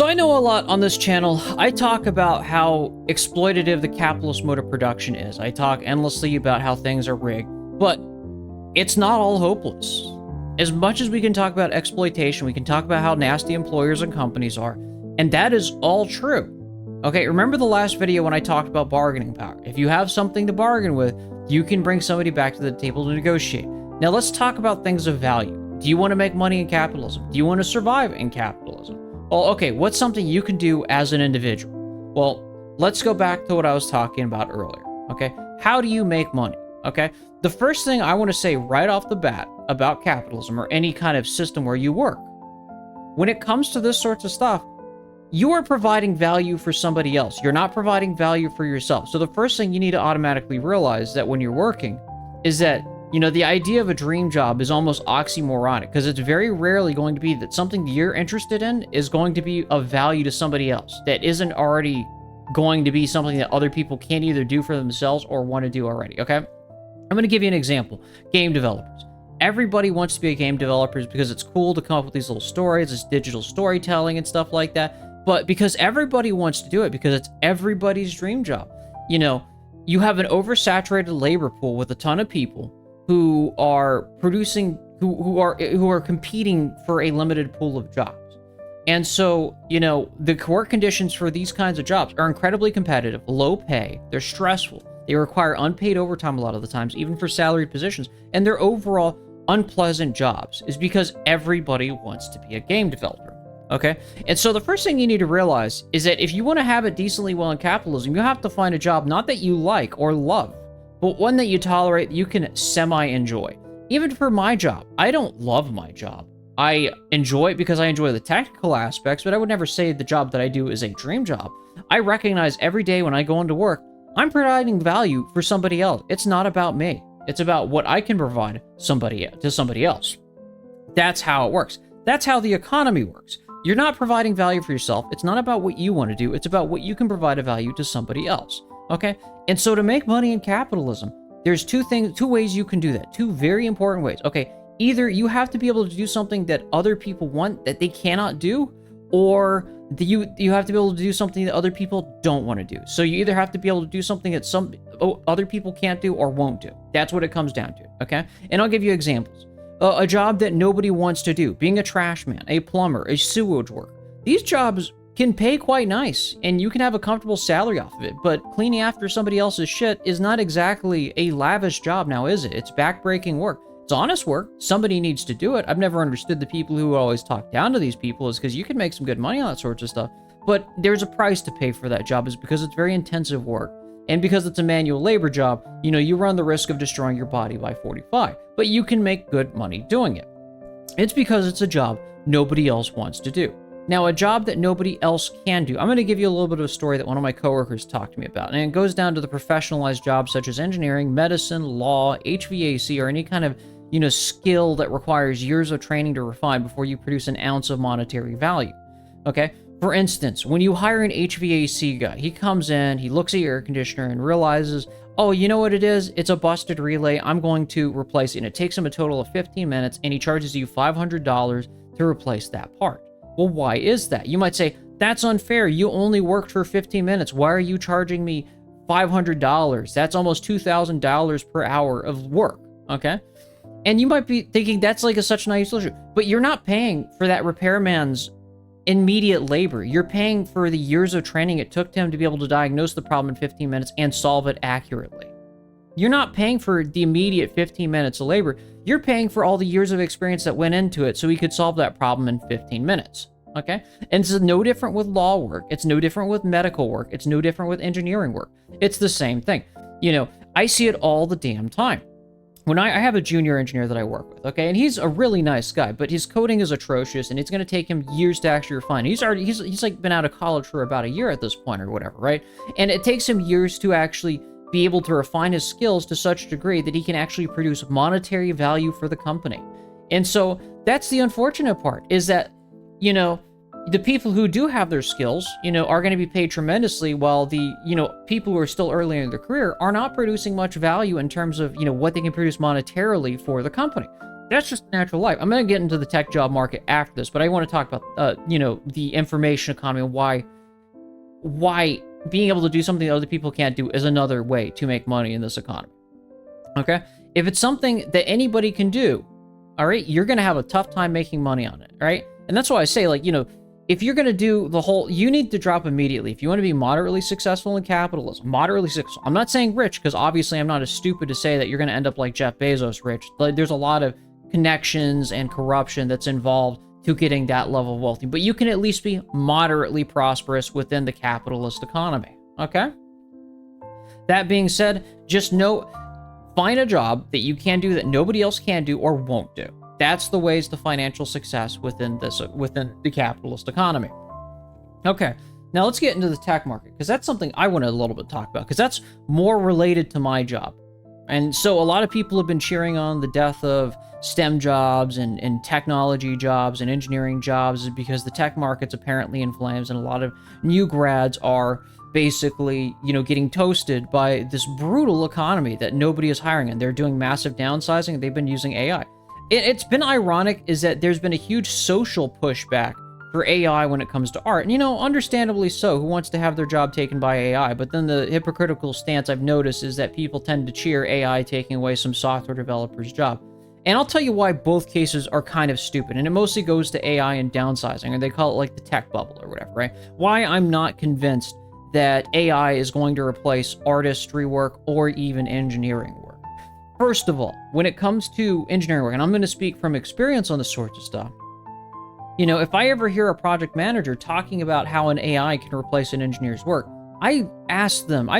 So I know a lot on this channel. I talk about how exploitative the capitalist mode of production is. I talk endlessly about how things are rigged, but it's not all hopeless. As much as we can talk about exploitation, we can talk about how nasty employers and companies are, and that is all true. Okay, remember the last video when I talked about bargaining power. If you have something to bargain with, you can bring somebody back to the table to negotiate. Now let's talk about things of value. Do you want to make money in capitalism? Do you want to survive in capitalism? Well, okay, what's something you can do as an individual? Well, let's go back to what I was talking about earlier, okay? How do you make money, okay? The first thing I want to say right off the bat about capitalism or any kind of system where you work, when it comes to this sorts of stuff, you are providing value for somebody else. You're not providing value for yourself. So the first thing you need to automatically realize that when you're working is that, you know, the idea of a dream job is almost oxymoronic because it's very rarely going to be that something you're interested in is going to be of value to somebody else that isn't already going to be something that other people can't either do for themselves or want to do already, okay? I'm going to give you an example. Game developers. Everybody wants to be a game developer because it's cool to come up with these little stories, this digital storytelling and stuff like that. But because everybody wants to do it, because it's everybody's dream job. You know, you have an oversaturated labor pool with a ton of people who are producing, who are competing for a limited pool of jobs. And so, you know, the work conditions for these kinds of jobs are incredibly competitive, low pay, they're stressful, they require unpaid overtime a lot of the times, even for salaried positions, and they're overall unpleasant jobs is because everybody wants to be a game developer, okay? And so the first thing you need to realize is that if you want to have it decently well in capitalism, you have to find a job not that you like or love, but one that you tolerate, you can semi-enjoy. Even for my job, I don't love my job. I enjoy it because I enjoy the technical aspects, but I would never say the job that I do is a dream job. I recognize every day when I go into work, I'm providing value for somebody else. It's not about me. It's about what I can provide to somebody else. That's how it works. That's how the economy works. You're not providing value for yourself. It's not about what you want to do. It's about what you can provide a value to somebody else. Okay? And so to make money in capitalism, there's two ways you can do that. Two very important ways. Okay, either you have to be able to do something that other people want that they cannot do, or you have to be able to do something that other people don't want to do. So you either have to be able to do something that other people can't do or won't do. That's what it comes down to, okay? And I'll give you examples. A job that nobody wants to do, being a trash man, a plumber, a sewage worker. These jobs can pay quite nice, and you can have a comfortable salary off of it, but cleaning after somebody else's shit is not exactly a lavish job now, is it? It's backbreaking work. It's honest work. Somebody needs to do it. I've never understood the people who always talk down to these people is because you can make some good money on that sorts of stuff, but there's a price to pay for that job is because it's very intensive work, and because it's a manual labor job, you know, you run the risk of destroying your body by 45, but you can make good money doing it. It's because it's a job nobody else wants to do. Now, a job that nobody else can do. I'm going to give you a little bit of a story that one of my coworkers talked to me about, and it goes down to the professionalized jobs such as engineering, medicine, law, HVAC, or any kind of, you know, skill that requires years of training to refine before you produce an ounce of monetary value. Okay? For instance, when you hire an HVAC guy, he comes in, he looks at your air conditioner and realizes, oh, you know what it is? It's a busted relay. I'm going to replace it. And it takes him a total of 15 minutes, and he charges you $500 to replace that part. Well, why is that? You might say, that's unfair. You only worked for 15 minutes. Why are you charging me $500? That's almost $2,000 per hour of work, okay? And you might be thinking that's like such a nice solution, but you're not paying for that repairman's immediate labor. You're paying for the years of training it took him to be able to diagnose the problem in 15 minutes and solve it accurately. You're not paying for the immediate 15 minutes of labor. You're paying for all the years of experience that went into it so he could solve that problem in 15 minutes, okay? And it's no different with law work. It's no different with medical work. It's no different with engineering work. It's the same thing. You know, I see it all the damn time. When I have a junior engineer that I work with, okay, and he's a really nice guy, but his coding is atrocious, and it's going to take him years to actually refine. He's like been out of college for about a year at this point or whatever, right? And it takes him years to actually be able to refine his skills to such a degree that he can actually produce monetary value for the company. And so that's the unfortunate part, is that, you know, the people who do have their skills, you know, are going to be paid tremendously, while the, you know, people who are still early in their career are not producing much value in terms of, you know, what they can produce monetarily for the company. That's just natural life. I'm going to get into the tech job market after this, but I want to talk about, the information economy and why being able to do something that other people can't do is another way to make money in this economy. Okay? If it's something that anybody can do, all right, you're going to have a tough time making money on it, right? And that's why I say, if you're going to do you need to drop immediately. If you want to be moderately successful in capitalism, moderately successful. I'm not saying rich, because obviously I'm not as stupid to say that you're going to end up like Jeff Bezos rich. There's a lot of connections and corruption that's involved to getting that level of wealthy, but you can at least be moderately prosperous within the capitalist economy, okay? That being said, just find a job that you can do that nobody else can do or won't do. That's the ways to financial success within the capitalist economy. Okay, now let's get into the tech market, because that's something I want to a little bit talk about, because that's more related to my job. And so a lot of people have been cheering on the death of STEM jobs and technology jobs and engineering jobs because the tech market's apparently in flames, and a lot of new grads are basically, getting toasted by this brutal economy that nobody is hiring, and they're doing massive downsizing. They've been using AI. It's been ironic is that there's been a huge social pushback for AI when it comes to art. And, understandably so, who wants to have their job taken by AI? But then the hypocritical stance I've noticed is that people tend to cheer AI taking away some software developer's job. And I'll tell you why both cases are kind of stupid. And it mostly goes to AI and downsizing, or they call it like the tech bubble or whatever, right? Why I'm not convinced that AI is going to replace artistry work or even engineering work. First of all, when it comes to engineering work, and I'm going to speak from experience on this sort of stuff, if I ever hear a project manager talking about how an AI can replace an engineer's work, I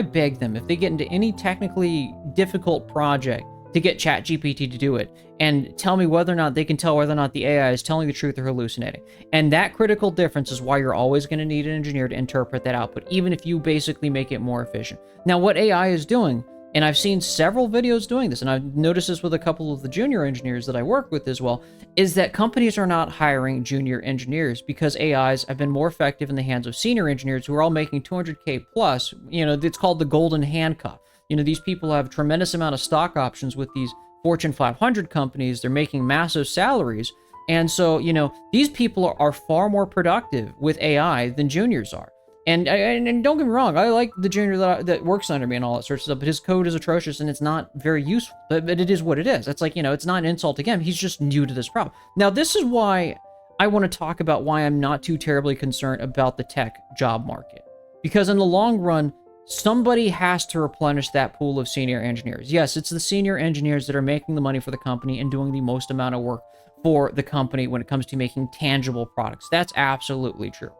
beg them, if they get into any technically difficult project, to get ChatGPT to do it and tell me whether or not they can tell whether or not the AI is telling the truth or hallucinating. And that critical difference is why you're always going to need an engineer to interpret that output, even if you basically make it more efficient. Now, what AI is doing, and I've seen several videos doing this, and I've noticed this with a couple of the junior engineers that I work with as well, is that companies are not hiring junior engineers because AIs have been more effective in the hands of senior engineers who are all making 200K plus. It's called the golden handcuff. These people have a tremendous amount of stock options with these Fortune 500 companies. They're making massive salaries. And so, these people are far more productive with AI than juniors are. And don't get me wrong, I like the junior that works under me and all that sort of stuff, but his code is atrocious and it's not very useful. But it is what it is. It's like, it's not an insult to him. He's just new to this problem. Now, this is why I want to talk about why I'm not too terribly concerned about the tech job market. Because in the long run, somebody has to replenish that pool of senior engineers. Yes, it's the senior engineers that are making the money for the company and doing the most amount of work for the company when it comes to making tangible products. That's absolutely true.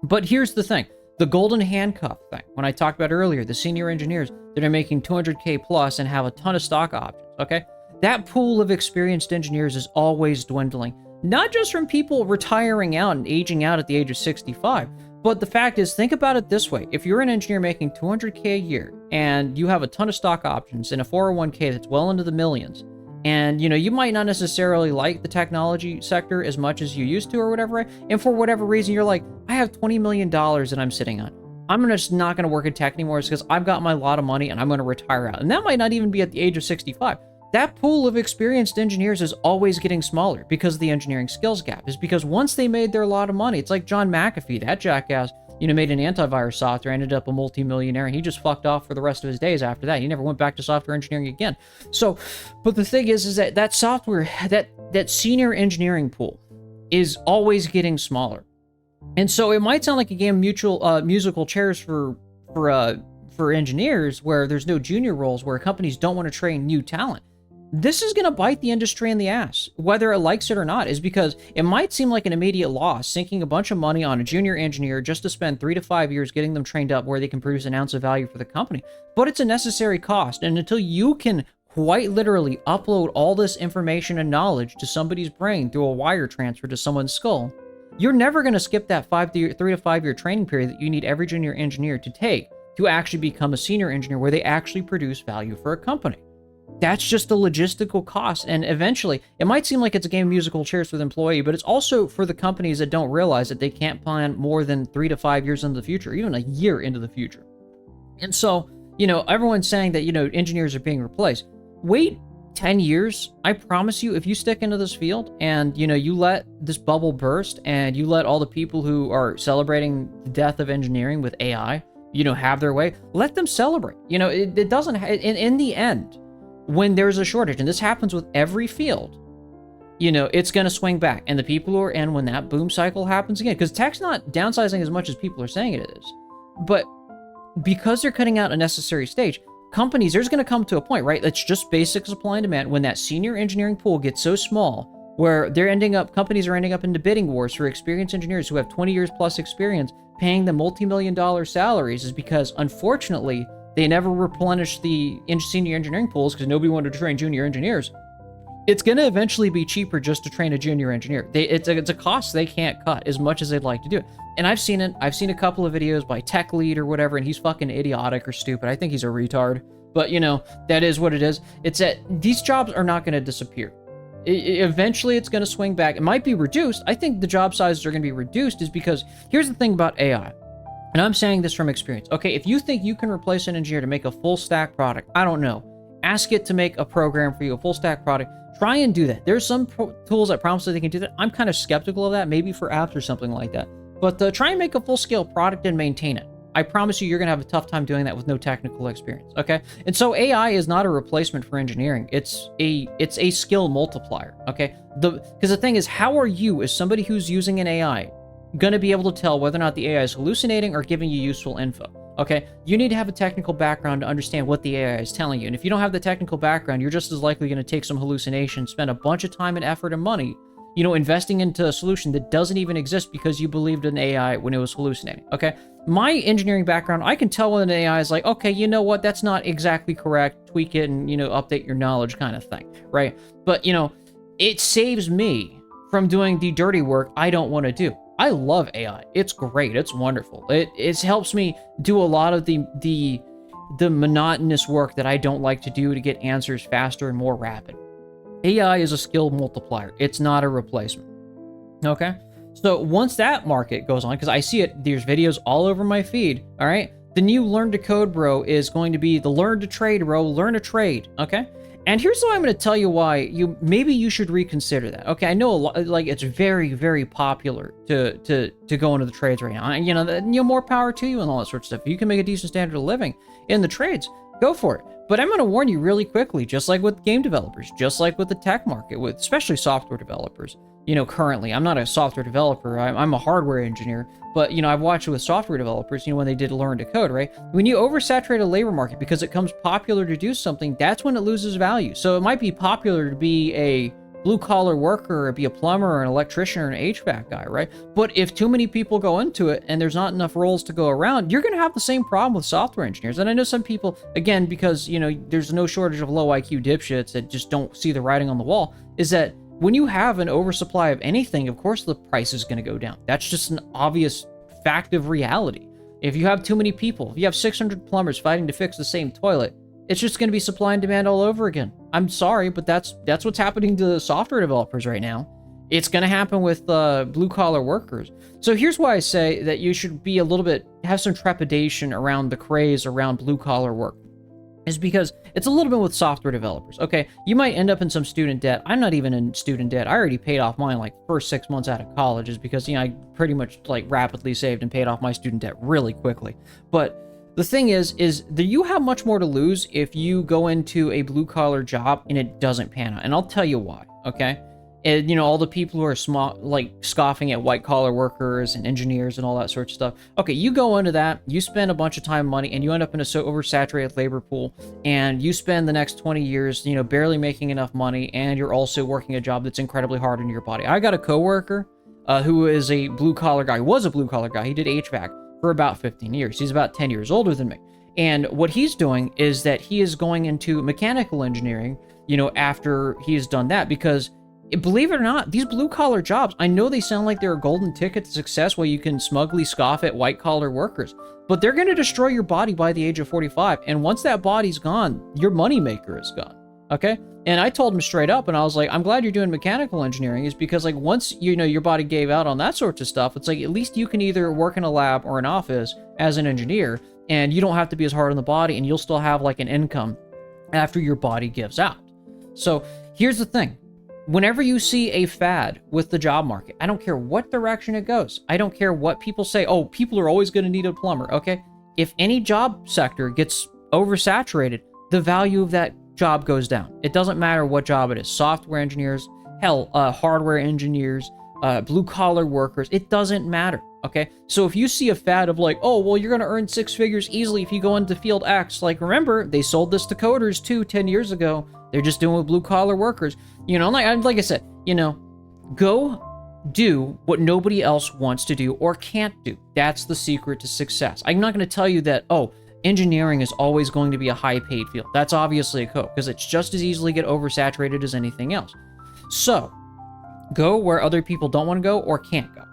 But here's the thing. The golden handcuff thing. When I talked about earlier, the senior engineers that are making 200K plus and have a ton of stock options, okay? That pool of experienced engineers is always dwindling. Not just from people retiring out and aging out at the age of 65, but the fact is, think about it this way. If you're an engineer making 200K a year and you have a ton of stock options and a 401K that's well into the millions, and you might not necessarily like the technology sector as much as you used to or whatever, right? And for whatever reason, you're like, I have $20 million that I'm sitting on. I'm just not going to work in tech anymore because I've got my lot of money and I'm going to retire out. And that might not even be at the age of 65. That pool of experienced engineers is always getting smaller because of the engineering skills gap. Is because once they made their lot of money, it's like John McAfee, that jackass, made an antivirus software, ended up a multimillionaire, and he just fucked off for the rest of his days after that. He never went back to software engineering again. So, but the thing is that software, that senior engineering pool is always getting smaller. And so it might sound like a game of musical chairs for engineers where there's no junior roles, where companies don't want to train new talent. This is going to bite the industry in the ass, whether it likes it or not, is because it might seem like an immediate loss, sinking a bunch of money on a junior engineer just to spend 3 to 5 years getting them trained up where they can produce an ounce of value for the company. But it's a necessary cost, and until you can quite literally upload all this information and knowledge to somebody's brain through a wire transfer to someone's skull, you're never going to skip that 3 to 5 year training period that you need every junior engineer to take to actually become a senior engineer where they actually produce value for a company. That's just a logistical cost, and eventually, it might seem like it's a game of musical chairs for the employee, but it's also for the companies that don't realize that they can't plan more than 3 to 5 years into the future, even a year into the future. And so, everyone's saying that, engineers are being replaced. Wait 10 years, I promise you, if you stick into this field and, you let this bubble burst and you let all the people who are celebrating the death of engineering with AI, have their way, let them celebrate. It doesn't, in the end, when there's a shortage, and this happens with every field, it's going to swing back. And the people who are in when that boom cycle happens again, because tech's not downsizing as much as people are saying it is, but because they're cutting out a necessary stage, companies, there's going to come to a point, right? That's just basic supply and demand. When that senior engineering pool gets so small, where companies are ending up into bidding wars for experienced engineers who have 20 years plus experience, paying them multi-million-dollar salaries, is because, unfortunately, they never replenished the senior engineering pools because nobody wanted to train junior engineers. It's going to eventually be cheaper just to train a junior engineer. It's a cost they can't cut as much as they'd like to do it. And I've seen it. I've seen a couple of videos by Tech Lead or whatever, and he's fucking idiotic or stupid. I think he's a retard. But, that is what it is. It's that these jobs are not going to disappear. Eventually, it's going to swing back. It might be reduced. I think the job sizes are going to be reduced is because here's the thing about AI. And I'm saying this from experience. Okay, if you think you can replace an engineer to make a full stack product, I don't know. Ask it to make a program for you, a full stack product. Try and do that. There's some tools that promise that they can do that. I'm kind of skeptical of that, maybe for apps or something like that. But try and make a full-scale product and maintain it. I promise you, you're going to have a tough time doing that with no technical experience, okay? And so AI is not a replacement for engineering. It's a skill multiplier, okay? Because the thing is, how are you, as somebody who's using an AI, going to be able to tell whether or not the AI is hallucinating or giving you useful info? Okay, you need to have a technical background to understand what the AI is telling you. And if you don't have the technical background, you're just as likely going to take some hallucination, spend a bunch of time and effort and money, investing into a solution that doesn't even exist because you believed in AI when it was hallucinating. Okay, my engineering background, I can tell when an AI is like, okay, you know what, that's not exactly correct, tweak it and, update your knowledge kind of thing, right? But, it saves me from doing the dirty work I don't want to do. I love AI. It's great. It's wonderful. It helps me do a lot of the monotonous work that I don't like to do to get answers faster and more rapid. AI is a skill multiplier. It's not a replacement. Okay? So once that market goes on, because I see it, there's videos all over my feed, all right? The new Learn to Code bro is going to be the Learn to Trade bro, learn to trade, okay? And here's why I'm going to tell you why maybe you should reconsider that. Okay, I know a lot, like it's very, very popular to go into the trades right now. And more power to you and all that sort of stuff. If you can make a decent standard of living in the trades, go for it. But I'm going to warn you really quickly, just like with game developers, just like with the tech market, with especially software developers. Currently, I'm not a software developer. I'm a hardware engineer. But, I've watched it with software developers, when they did Learn to Code, right? When you oversaturate a labor market because it becomes popular to do something, that's when it loses value. So it might be popular to be a blue-collar worker or be a plumber or an electrician or an HVAC guy, right? But if too many people go into it and there's not enough roles to go around, you're going to have the same problem with software engineers. And I know some people, again, because, there's no shortage of low IQ dipshits that just don't see the writing on the wall, is that when you have an oversupply of anything, of course the price is going to go down. That's just an obvious fact of reality. If you have too many people, if you have 600 plumbers fighting to fix the same toilet, it's just going to be supply and demand all over again. I'm sorry, but that's what's happening to software developers right now. It's going to happen with blue-collar workers. So here's why I say that you should be have some trepidation around the craze around blue-collar work. Is because it's a little bit with software developers. Okay, you might end up in some student debt. I'm not even in student debt. I already paid off mine like first 6 months out of college, is because I pretty much rapidly saved and paid off my student debt really quickly. But the thing is that you have much more to lose if you go into a blue collar job and it doesn't pan out. And I'll tell you why. Okay. And, all the people who are scoffing at white collar workers and engineers and all that sort of stuff. Okay, you go into that, you spend a bunch of time and money, and you end up in a so oversaturated labor pool, and you spend the next 20 years, barely making enough money, and you're also working a job that's incredibly hard on your body. I got a coworker who is a blue collar guy, was a blue collar guy. He did HVAC for about 15 years. He's about 10 years older than me. And what he's doing is that he is going into mechanical engineering, after he's done that, because believe it or not, these blue-collar jobs, I know they sound like they're a golden ticket to success where you can smugly scoff at white-collar workers, but they're going to destroy your body by the age of 45, and once that body's gone, your moneymaker is gone, okay? And I told him straight up, and I was like, I'm glad you're doing mechanical engineering, is because, once, your body gave out on that sort of stuff, it's at least you can either work in a lab or an office as an engineer, and you don't have to be as hard on the body, and you'll still have, an income after your body gives out. So here's the thing. Whenever you see a fad with the job market, I don't care what direction it goes. I don't care what people say. Oh, people are always going to need a plumber. Okay. If any job sector gets oversaturated, the value of that job goes down. It doesn't matter what job it is. Software engineers, hell, hardware engineers, blue collar workers. It doesn't matter. Okay. So if you see a fad of like, oh, well, you're going to earn 6 figures easily if you go into field X, like, remember, they sold this to coders too 10 years ago. They're just doing it with blue collar workers. You know, like I said, you know, go do what nobody else wants to do or can't do. That's the secret to success. I'm not going to tell you that, oh, engineering is always going to be a high paid field. That's obviously a code because it's just as easily get oversaturated as anything else. So go where other people don't want to go or can't go.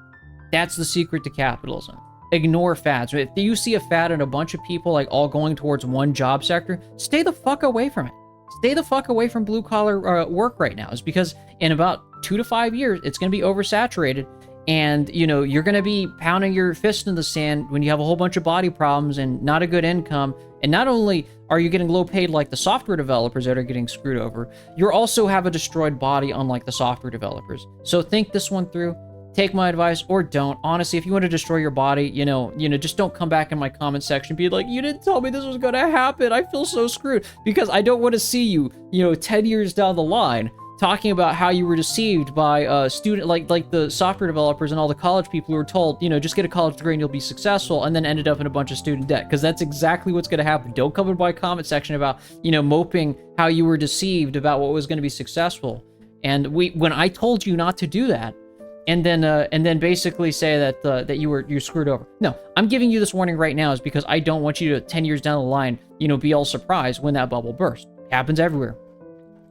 That's the secret to capitalism. Ignore fads. If you see a fad and a bunch of people like all going towards one job sector, stay the fuck away from it. Stay the fuck away from blue collar work right now. Is because in about 2 to 5 years, it's going to be oversaturated. And, you know, you're going to be pounding your fist in the sand when you have a whole bunch of body problems and not a good income. And not only are you getting low paid like the software developers that are getting screwed over, you also have a destroyed body unlike the software developers. So think this one through. Take my advice or don't. Honestly, if you want to destroy your body, you know, just don't come back in my comment section and be like, you didn't tell me this was going to happen. I feel so screwed. Because I don't want to see you, 10 years down the line talking about how you were deceived by a student like the software developers and all the college people who were told, just get a college degree and you'll be successful, and then ended up in a bunch of student debt. Because that's exactly what's going to happen. Don't come in my comment section about, moping how you were deceived about what was going to be successful. And when I told you not to do that, and then basically say that you're screwed over. No, I'm giving you this warning right now is because I don't want you to 10 years down the line, be all surprised when that bubble bursts. It happens everywhere.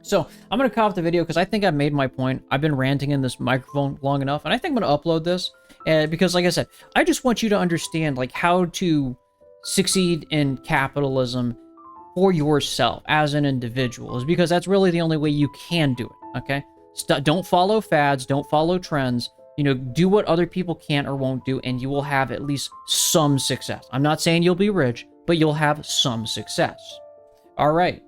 So I'm gonna cut off the video because I think I've made my point. I've been ranting in this microphone long enough, and I think I'm gonna upload this because, like I said, I just want you to understand like how to succeed in capitalism for yourself as an individual, is because that's really the only way you can do it. Okay. Don't follow fads, don't follow trends, do what other people can't or won't do, and you will have at least some success. I'm not saying you'll be rich, but you'll have some success. All right,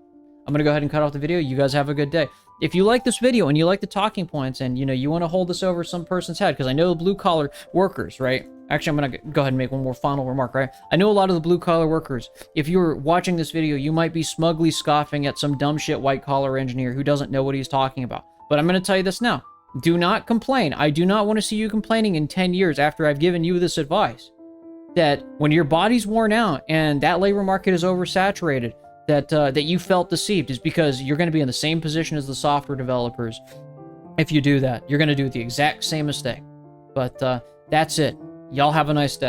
I'm gonna go ahead and cut off the video. You guys have a good day. If you like this video and you like the talking points and, you want to hold this over some person's head, because I know the blue collar workers, right? Actually, I'm going to go ahead and make one more final remark, right? I know a lot of the blue collar workers, if you're watching this video, you might be smugly scoffing at some dumb shit white collar engineer who doesn't know what he's talking about. But I'm going to tell you this now. Do not complain. I do not want to see you complaining in 10 years after I've given you this advice. That when your body's worn out and that labor market is oversaturated, that you felt deceived, is because you're going to be in the same position as the software developers. If you do that, you're going to do the exact same mistake. But that's it. Y'all have a nice day.